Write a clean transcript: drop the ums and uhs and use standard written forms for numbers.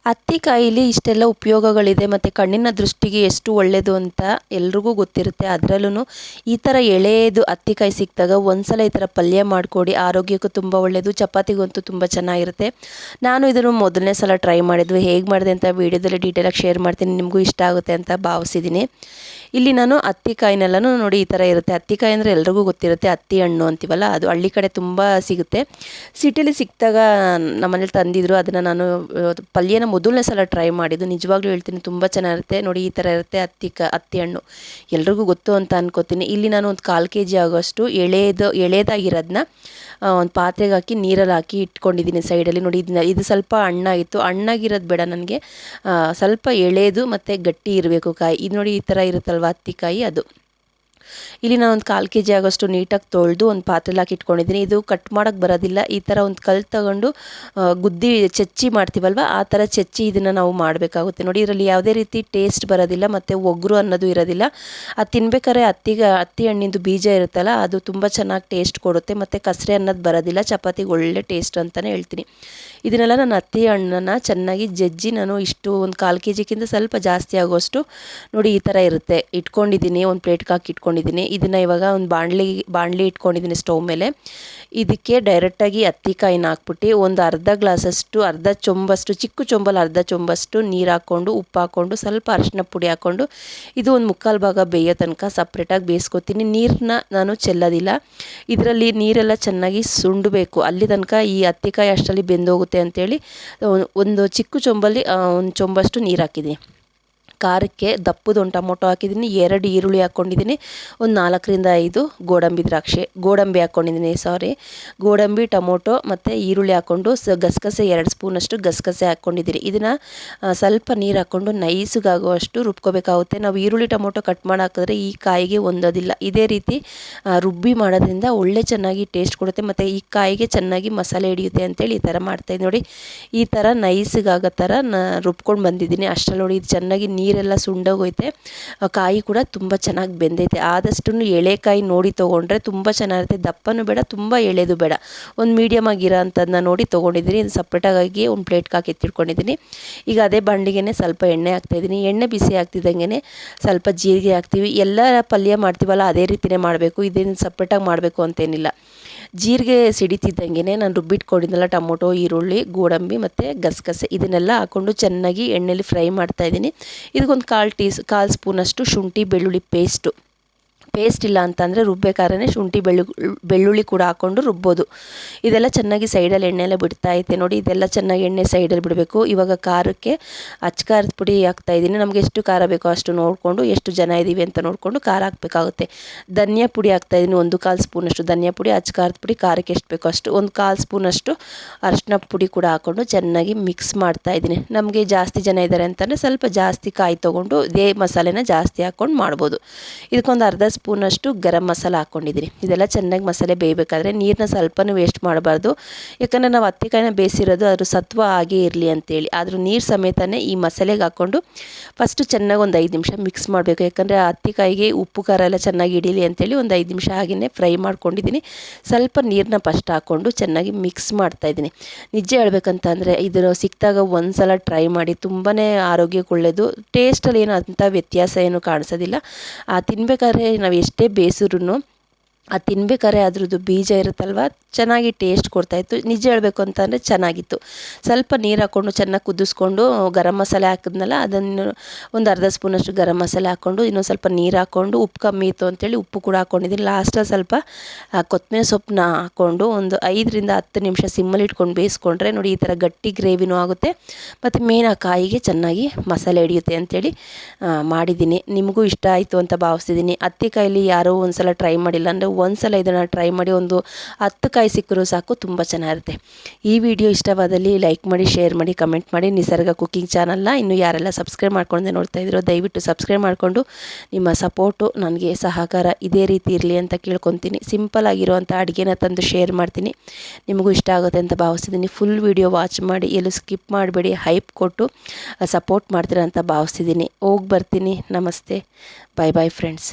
ಹತ್ತಿಕಾಯಿಲಿ ಇಷ್ಟೆಲ್ಲ ಉಪಯೋಗಗಳಿದೆ ಮತ್ತು ಕಣ್ಣಿನ ದೃಷ್ಟಿಗೆ ಎಷ್ಟು ಒಳ್ಳೆಯದು ಅಂತ ಎಲ್ರಿಗೂ ಗೊತ್ತಿರುತ್ತೆ. ಅದರಲ್ಲೂ ಈ ಥರ ಎಳೆಯದು ಹತ್ತಿಕಾಯಿ ಸಿಕ್ಕಿದಾಗ ಒಂದ್ಸಲ ಈ ಥರ ಪಲ್ಯ ಮಾಡಿಕೊಡಿ, ಆರೋಗ್ಯಕ್ಕೂ ತುಂಬ ಒಳ್ಳೆಯದು, ಚಪಾತಿಗಂತೂ ತುಂಬ ಚೆನ್ನಾಗಿರುತ್ತೆ. ನಾನು ಇದನ್ನು ಮೊದಲನೇ ಸಲ ಟ್ರೈ ಮಾಡಿದ್ವಿ, ಹೇಗೆ ಮಾಡಿದೆ ಅಂತ ವೀಡಿಯೋದಲ್ಲಿ ಡೀಟೇಲಾಗಿ ಶೇರ್ ಮಾಡ್ತೀನಿ, ನಿಮಗೂ ಇಷ್ಟ ಆಗುತ್ತೆ ಅಂತ ಭಾವಿಸಿದ್ದೀನಿ. ಇಲ್ಲಿ ನಾನು ಹತ್ತಿಕಾಯಿನೆಲ್ಲನೂ ನೋಡಿ ಈ ಥರ ಇರುತ್ತೆ. ಹತ್ತಿಕಾಯಿ ಅಂದರೆ ಎಲ್ರಿಗೂ ಗೊತ್ತಿರುತ್ತೆ, ಹತ್ತಿ ಹಣ್ಣು ಅಂತೀವಲ್ಲ, ಅದು ಹಳ್ಳಿ ಕಡೆ ತುಂಬ ಸಿಗುತ್ತೆ. ಸಿಟಿಲಿ ಸಿಕ್ಕಿದಾಗ ನಮ್ಮನೇಲಿ ತಂದಿದ್ರು, ಅದನ್ನು ನಾನು ಪಲ್ಯನ ಮೊದಲನೇ ಸಲ ಟ್ರೈ ಮಾಡಿದ್ದು. ನಿಜವಾಗ್ಲೂ ಹೇಳ್ತೀನಿ, ತುಂಬ ಚೆನ್ನಾಗಿರುತ್ತೆ. ನೋಡಿ ಈ ಥರ ಇರುತ್ತೆ ಹತ್ತಿ ಹಣ್ಣು, ಎಲ್ರಿಗೂ ಗೊತ್ತು ಅಂತ ಅನ್ಕೋತೀನಿ. ಇಲ್ಲಿ ನಾನು ಒಂದು 1/4 kg ಆಗೋಷ್ಟು ಎಳೆದಾಗಿರೋದನ್ನ ಒಂದು ಪಾತ್ರೆಗೆ ಹಾಕಿ ನೀರಲ್ಲಿ ಹಾಕಿ ಇಟ್ಕೊಂಡಿದ್ದೀನಿ ಸೈಡಲ್ಲಿ. ನೋಡಿ ಇದು ಸ್ವಲ್ಪ ಹಣ್ಣಾಗಿತ್ತು, ಹಣ್ಣಾಗಿರೋದು ಬೇಡ ನನಗೆ, ಸ್ವಲ್ಪ ಎಳೆದು ಮತ್ತು ಗಟ್ಟಿ ಇರಬೇಕು ಕಾಯಿ. ಇದು ನೋಡಿ ಈ ಥರ ಇರುತ್ತಲ್ವ ಹತ್ತಿಕಾಯಿ, ಅದು. ಇಲ್ಲಿ ನಾನು ಒಂದು 1/4 kg ಆಗೋಷ್ಟು ನೀಟಾಗಿ ತೊಳೆದು ಒಂದು ಪಾತ್ರೆಲಿ ಹಾಕಿ ಇಟ್ಕೊಂಡಿದ್ದೀನಿ. ಇದು ಕಟ್ ಮಾಡೋಕ್ಕೆ ಬರೋದಿಲ್ಲ, ಈ ಥರ ಒಂದು ಕಲ್ಲು ತಗೊಂಡು ಗುದ್ದಿ ಚಚ್ಚಿ ಮಾಡ್ತೀವಲ್ವ, ಆ ಥರ ಚಚ್ಚಿ ಇದನ್ನು ನಾವು ಮಾಡಬೇಕಾಗುತ್ತೆ. ನೋಡಿ ಇದರಲ್ಲಿ ಯಾವುದೇ ರೀತಿ ಟೇಸ್ಟ್ ಬರೋದಿಲ್ಲ ಮತ್ತು ಒಗರು ಅನ್ನೋದು ಇರೋದಿಲ್ಲ. ಅದು ತಿನ್ಬೇಕಾದ್ರೆ ಹತ್ತಿ ಹಣ್ಣಿಂದು ಬೀಜ ಇರುತ್ತಲ್ಲ, ಅದು ತುಂಬ ಚೆನ್ನಾಗಿ ಟೇಸ್ಟ್ ಕೊಡುತ್ತೆ ಮತ್ತು ಕಸರೆ ಅನ್ನೋದು ಬರೋದಿಲ್ಲ. ಚಪಾತಿಗೆ ಒಳ್ಳೆ ಟೇಸ್ಟ್ ಅಂತಲೇ ಹೇಳ್ತೀನಿ. ಇದನ್ನೆಲ್ಲ ನಾನು ಹತ್ತಿ ಹಣ್ಣನ್ನು ಚೆನ್ನಾಗಿ ಜಜ್ಜಿ ನಾನು ಇಷ್ಟು ಒಂದು 1/4 kgಕ್ಕಿಂತ ಸ್ವಲ್ಪ ಜಾಸ್ತಿ ಆಗೋಷ್ಟು ನೋಡಿ ಈ ಥರ ಇರುತ್ತೆ ಇಟ್ಕೊಂಡಿದ್ದೀನಿ. ಒಂದು ಪ್ಲೇಟ್ಗೆ ಹಾಕಿ ಇಟ್ಕೊಂಡಿದ್ದೀನಿ. ಇದನ್ನು ಇವಾಗ ಒಂದು ಬಾಣಲಿ ಇಟ್ಕೊಂಡಿದ್ದೀನಿ ಸ್ಟವ್ ಮೇಲೆ. ಇದಕ್ಕೆ ಡೈರೆಕ್ಟಾಗಿ ಹತ್ತಿಕಾಯಿನ ಹಾಕ್ಬಿಟ್ಟು ಒಂದು ಅರ್ಧ ಚೊಂಬಷ್ಟು, ಚಿಕ್ಕ ಚೊಂಬಲ್ಲಿ ಅರ್ಧ ಚೊಂಬಷ್ಟು ನೀರು ಹಾಕ್ಕೊಂಡು, ಉಪ್ಪು ಹಾಕ್ಕೊಂಡು, ಸ್ವಲ್ಪ ಅರಿಶಿನ ಪುಡಿ ಹಾಕ್ಕೊಂಡು ಇದು ಒಂದು 1/4 ಭಾಗ ಬೇಯೋ ತನಕ ಸಪ್ರೇಟಾಗಿ ಬೇಯಿಸ್ಕೊತೀನಿ. ನೀರನ್ನ ನಾನು ಚೆಲ್ಲೋದಿಲ್ಲ, ಇದರಲ್ಲಿ ನೀರೆಲ್ಲ ಚೆನ್ನಾಗಿ ಸುಂಡಬೇಕು, ಅಲ್ಲಿ ತನಕ ಈ ಹತ್ತಿಕಾಯಿ ಅಷ್ಟರಲ್ಲಿ ಬೆಂದೋಗುತ್ತೆ ಅಂತೇಳಿ ಒಂದು ಚಿಕ್ಕ ಚೊಂಬಲ್ಲಿ ಒಂದು ಚೊಂಬಷ್ಟು ನೀರು ಹಾಕಿದ್ದೀನಿ. ಖಾರಕ್ಕೆ ದಪ್ಪದ ಒಂದು ಟೊಮೊಟೊ ಹಾಕಿದ್ದೀನಿ, 2 ಈರುಳ್ಳಿ ಹಾಕ್ಕೊಂಡಿದ್ದೀನಿ, ಒಂದು 4ರಿಂದ 5 ಗೋಡಂಬಿ ಹಾಕ್ಕೊಂಡಿದ್ದೀನಿ. ಗೋಡಂಬಿ, ಟೊಮೊಟೊ ಮತ್ತು ಈರುಳ್ಳಿ ಹಾಕ್ಕೊಂಡು ಗಸಗಸೆ 2 ಸ್ಪೂನಷ್ಟು ಗಸಗಸೆ ಹಾಕ್ಕೊಂಡಿದ್ದೀನಿ. ಇದನ್ನು ಸ್ವಲ್ಪ ನೀರು ಹಾಕ್ಕೊಂಡು ನೈಸ್ಗಾಗುವಷ್ಟು ರುಬ್ಕೋಬೇಕಾಗುತ್ತೆ. ನಾವು ಈರುಳ್ಳಿ ಟೊಮೊಟೊ ಕಟ್ ಮಾಡಿ ಹಾಕಿದ್ರೆ ಈ ಕಾಯಿಗೆ ಹೊಂದೋದಿಲ್ಲ. ಇದೇ ರೀತಿ ರುಬ್ಬಿ ಮಾಡೋದ್ರಿಂದ ಒಳ್ಳೆ ಚೆನ್ನಾಗಿ ಟೇಸ್ಟ್ ಕೊಡುತ್ತೆ ಮತ್ತು ಈ ಕಾಯಿಗೆ ಚೆನ್ನಾಗಿ ಮಸಾಲೆ ಹಿಡಿಯುತ್ತೆ ಅಂತೇಳಿ ಈ ಥರ ಮಾಡ್ತಾಯಿದ್ದೀನಿ. ನೋಡಿ ಈ ಥರ ನೈಸ್ಗಾಗೋ ಥರ ರುಬ್ಕೊಂಡು ಬಂದಿದ್ದೀನಿ. ಅಷ್ಟರಲ್ಲಿ ನೋಡಿ ಇದು ಚೆನ್ನಾಗಿ ನೀರೆಲ್ಲ ಸುಂಡೋಗೈತೆ, ಕಾಯಿ ಕೂಡ ತುಂಬ ಚೆನ್ನಾಗಿ ಬೆಂದೈತೆ. ಆದಷ್ಟು ಎಳೆಕಾಯಿ ನೋಡಿ ತೊಗೊಂಡ್ರೆ ತುಂಬ ಚೆನ್ನಾಗಿರುತ್ತೆ. ದಪ್ಪನೂ ಬೇಡ, ತುಂಬ ಎಳೆದು ಬೇಡ, ಒಂದು ಮೀಡಿಯಮ್ ಆಗಿರೋ ಅಂಥದ್ದನ್ನ ನೋಡಿ ತೊಗೊಂಡಿದ್ದೀನಿ. ಇದು ಸಪ್ರೇಟಾಗಿ ಒಂದು ಪ್ಲೇಟ್ಗೆ ಹಾಕಿ ಎತ್ತಿಟ್ಕೊಂಡಿದ್ದೀನಿ. ಈಗ ಅದೇ ಬಾಣಲಿಗೆ ಸ್ವಲ್ಪ ಎಣ್ಣೆ ಹಾಕ್ತಾಯಿದ್ದೀನಿ. ಎಣ್ಣೆ ಬಿಸಿ ಆಗ್ತಿದ್ದಂಗೆ ಸ್ವಲ್ಪ ಜೀರಿಗೆ ಹಾಕ್ತೀವಿ. ಎಲ್ಲ ಪಲ್ಯ ಮಾಡ್ತೀವಲ್ಲ ಅದೇ ರೀತಿಯೇ ಮಾಡಬೇಕು, ಇದೇನು ಸಪ್ರೇಟಾಗಿ ಮಾಡಬೇಕು ಅಂತೇನಿಲ್ಲ. ಜೀರಿಗೆ ಸಿಡಿತಿದ್ದಂಗೆ ನಾನು ರುಬ್ಬಿಟ್ಕೊಂಡಿದ್ದೆಲ್ಲ ಟೊಮೊಟೊ, ಈರುಳ್ಳಿ, ಗೋಡಂಬಿ ಮತ್ತು ಗಸಗಸೆ ಇದನ್ನೆಲ್ಲ ಹಾಕ್ಕೊಂಡು ಚೆನ್ನಾಗಿ ಎಣ್ಣೆಯಲ್ಲಿ ಫ್ರೈ ಮಾಡ್ತಾಯಿದ್ದೀನಿ. ಇದಕ್ಕೊಂದು 1/4 ಸ್ಪೂನಷ್ಟು ಶುಂಠಿ ಬೆಳ್ಳುಳ್ಳಿ ಪೇಸ್ಟ್ ಇಲ್ಲ ಅಂತಂದರೆ ರುಬ್ಬೇಕಾದ್ರೆ ಶುಂಠಿ ಬೆಳ್ಳುಳ್ಳಿ ಕೂಡ ಹಾಕ್ಕೊಂಡು ರುಬ್ಬೋದು. ಇದೆಲ್ಲ ಚೆನ್ನಾಗಿ ಸೈಡಲ್ಲಿ ಎಣ್ಣೆಲ್ಲ ಬಿಡ್ತಾಯಿದೆ. ನೋಡಿ ಇದೆಲ್ಲ ಚೆನ್ನಾಗಿ ಎಣ್ಣೆ ಸೈಡಲ್ಲಿ ಬಿಡಬೇಕು. ಇವಾಗ ಖಾರಕ್ಕೆ ಖಾರದ ಪುಡಿ ಹಾಕ್ತಾಯಿದ್ದೀನಿ. ನಮಗೆ ಎಷ್ಟು ಖಾರ ಬೇಕೋ ಅಷ್ಟು ನೋಡಿಕೊಂಡು, ಎಷ್ಟು ಜನ ಇದ್ದೀವಿ ಅಂತ ನೋಡಿಕೊಂಡು ಖಾರ ಹಾಕಬೇಕಾಗುತ್ತೆ. ಧನಿಯಾ ಪುಡಿ ಹಾಕ್ತಾಯಿದ್ದೀನಿ, 1/4 ಸ್ಪೂನಷ್ಟು ಧನಿಯಾ ಪುಡಿ, ಖಾರದ ಪುಡಿ ಖಾರಕ್ಕೆ ಎಷ್ಟು ಬೇಕೋ ಅಷ್ಟು, 1/4 ಸ್ಪೂನಷ್ಟು ಅರಿಶಿನ ಪುಡಿ ಕೂಡ ಹಾಕ್ಕೊಂಡು ಚೆನ್ನಾಗಿ ಮಿಕ್ಸ್ ಮಾಡ್ತಾಯಿದ್ದೀನಿ. ನಮಗೆ ಜಾಸ್ತಿ ಜನ ಇದ್ದಾರೆ ಅಂತಂದರೆ ಸ್ವಲ್ಪ ಜಾಸ್ತಿ ಕಾಯಿ ತೊಗೊಂಡು ಇದೇ ಮಸಾಲೆನ ಜಾಸ್ತಿ ಹಾಕ್ಕೊಂಡು ಮಾಡ್ಬೋದು. ಇದಕ್ಕೊಂದು ಅರ್ಧ ಸ್ಪೂನಷ್ಟು ಗರಂ ಮಸಾಲ ಹಾಕ್ಕೊಂಡಿದ್ದೀನಿ. ಇದೆಲ್ಲ ಚೆನ್ನಾಗಿ ಮಸಾಲೆ ಬೇಯಬೇಕಾದ್ರೆ ನೀರನ್ನ ಸ್ವಲ್ಪನೂ ವೇಸ್ಟ್ ಮಾಡಬಾರ್ದು, ಯಾಕಂದರೆ ನಾವು ಹತ್ತಿಕಾಯಿನ ಬೇಯಿಸಿರೋದು ಅದ್ರ ಸತ್ವ ಹಾಗೇ ಇರಲಿ ಅಂತೇಳಿ. ಆದರೂ ನೀರು ಸಮೇತನೇ ಈ ಮಸಾಲೆಗೆ ಹಾಕ್ಕೊಂಡು ಫಸ್ಟು ಚೆನ್ನಾಗಿ ಒಂದು 5 ನಿಮಿಷ ಮಿಕ್ಸ್ ಮಾಡಬೇಕು. ಯಾಕಂದರೆ ಹತ್ತಿಕಾಯಿಗೆ ಉಪ್ಪು ಖಾರ ಎಲ್ಲ ಚೆನ್ನಾಗಿ ಹಿಡೀಲಿ ಅಂತೇಳಿ ಒಂದು 5 ನಿಮಿಷ ಹಾಗೆಯೇ ಫ್ರೈ ಮಾಡ್ಕೊಂಡಿದ್ದೀನಿ. ಸ್ವಲ್ಪ ನೀರನ್ನ ಫಸ್ಟ್ ಹಾಕ್ಕೊಂಡು ಚೆನ್ನಾಗಿ ಮಿಕ್ಸ್ ಮಾಡ್ತಾಯಿದ್ದೀನಿ. ನಿಜ ಹೇಳ್ಬೇಕಂತಂದರೆ ಇದನ್ನು ಸಿಕ್ಕಿದಾಗ ಒಂದು ಸಲ ಟ್ರೈ ಮಾಡಿ, ತುಂಬಾ ಆರೋಗ್ಯಕ್ಕೆ ಒಳ್ಳೆಯದು. ಟೇಸ್ಟಲ್ಲಿ ಏನು ಅಂಥ ವ್ಯತ್ಯಾಸ ಏನು ಕಾಣಿಸೋದಿಲ್ಲ. ತಿನ್ಬೇಕಾದ್ರೆ ನಾವು ಎಷ್ಟೇ ಬೇಯಿಸಿದ್ರು ತಿನ್ಬೇಕಾದ್ರೆ ಅದ್ರದ್ದು ಬೀಜ ಇರುತ್ತಲ್ವ ಚೆನ್ನಾಗಿ ಟೇಸ್ಟ್ ಕೊಡ್ತಾಯಿತ್ತು. ನಿಜ ಹೇಳಬೇಕು ಅಂತಂದರೆ ಚೆನ್ನಾಗಿತ್ತು. ಸ್ವಲ್ಪ ನೀರು ಹಾಕ್ಕೊಂಡು ಚೆನ್ನಾಗಿ ಕುದಿಸ್ಕೊಂಡು ಗರಂ ಮಸಾಲೆ ಹಾಕಿದ್ನಲ್ಲ, ಅದನ್ನು ಒಂದು ಅರ್ಧ ಸ್ಪೂನಷ್ಟು ಗರಂ ಮಸಾಲೆ ಹಾಕ್ಕೊಂಡು ಇನ್ನೊಂದು ಸ್ವಲ್ಪ ನೀರು ಹಾಕ್ಕೊಂಡು, ಉಪ್ಪು ಕಮ್ಮಿ ಇತ್ತು ಅಂತೇಳಿ ಉಪ್ಪು ಕೂಡ ಹಾಕ್ಕೊಂಡಿದ್ದೀನಿ. ಲಾಸ್ಟಲ್ಲಿ ಸ್ವಲ್ಪ ಕೊತ್ತಂಬರಿ ಸೊಪ್ಪನ್ನ ಹಾಕ್ಕೊಂಡು ಒಂದು 5ರಿಂದ 10 ನಿಮಿಷ ಸಿಮ್ಮಲ್ಲಿ ಇಟ್ಕೊಂಡು ಬೇಯಿಸ್ಕೊಂಡ್ರೆ ನೋಡಿ ಈ ಥರ ಗಟ್ಟಿ ಗ್ರೇವಿನೂ ಆಗುತ್ತೆ ಮತ್ತು ಮೇನ್ ಆ ಕಾಯಿಗೆ ಚೆನ್ನಾಗಿ ಮಸಾಲೆ ಹಿಡಿಯುತ್ತೆ ಅಂತೇಳಿ ಮಾಡಿದ್ದೀನಿ. ನಿಮಗೂ ಇಷ್ಟ ಆಯಿತು ಅಂತ ಭಾವಿಸ್ತಿದ್ದೀನಿ. ಹತ್ತಿಕಾಯಲ್ಲಿ ಯಾರೋ ಒಂದು ಸಲ ಟ್ರೈ ಮಾಡಿಲ್ಲ ಅಂದರೆ ಒಂದು ಸಲ ಇದನ್ನು ಟ್ರೈ ಮಾಡಿ, ಒಂದು 10 ಕಾಯಿ ಸಿಕ್ಕರೂ ಸಾಕು, ತುಂಬ ಚೆನ್ನಾಗಿರುತ್ತೆ. ಈ ವಿಡಿಯೋ ಇಷ್ಟವಾದಲ್ಲಿ ಲೈಕ್ ಮಾಡಿ, ಶೇರ್ ಮಾಡಿ, ಕಮೆಂಟ್ ಮಾಡಿ. ನಿಸರ್ಗ ಕುಕಿಂಗ್ ಚಾನಲ್ನ ಇನ್ನೂ ಯಾರೆಲ್ಲ ಸಬ್ಸ್ಕ್ರೈಬ್ ಮಾಡ್ಕೊಂಡೆ ನೋಡ್ತಾ ಇದ್ದೀರೋ ದಯವಿಟ್ಟು ಸಬ್ಸ್ಕ್ರೈಬ್ ಮಾಡಿಕೊಂಡು ನಿಮ್ಮ ಸಪೋರ್ಟು ನನಗೆ ಸಹಕಾರ ಇದೇ ರೀತಿ ಇರಲಿ ಅಂತ ಕೇಳ್ಕೊತೀನಿ. ಸಿಂಪಲ್ ಆಗಿರುವಂಥ ಅಡುಗೆನ ತಂದು ಶೇರ್ ಮಾಡ್ತೀನಿ, ನಿಮಗೂ ಇಷ್ಟ ಆಗುತ್ತೆ ಅಂತ ಭಾವಿಸ್ತಿದ್ದೀನಿ. ಫುಲ್ ವಿಡಿಯೋ ವಾಚ್ ಮಾಡಿ, ಎಲ್ಲೂ ಸ್ಕಿಪ್ ಮಾಡಬೇಡಿ, ಹೈಪ್ ಕೊಟ್ಟು ಸಪೋರ್ಟ್ ಮಾಡ್ತೀರಾ ಅಂತ ಭಾವಿಸ್ತಿದ್ದೀನಿ. ಹೋಗಿ ಬರ್ತೀನಿ. ನಮಸ್ತೆ, ಬಾಯ್ ಬಾಯ್ ಫ್ರೆಂಡ್ಸ್.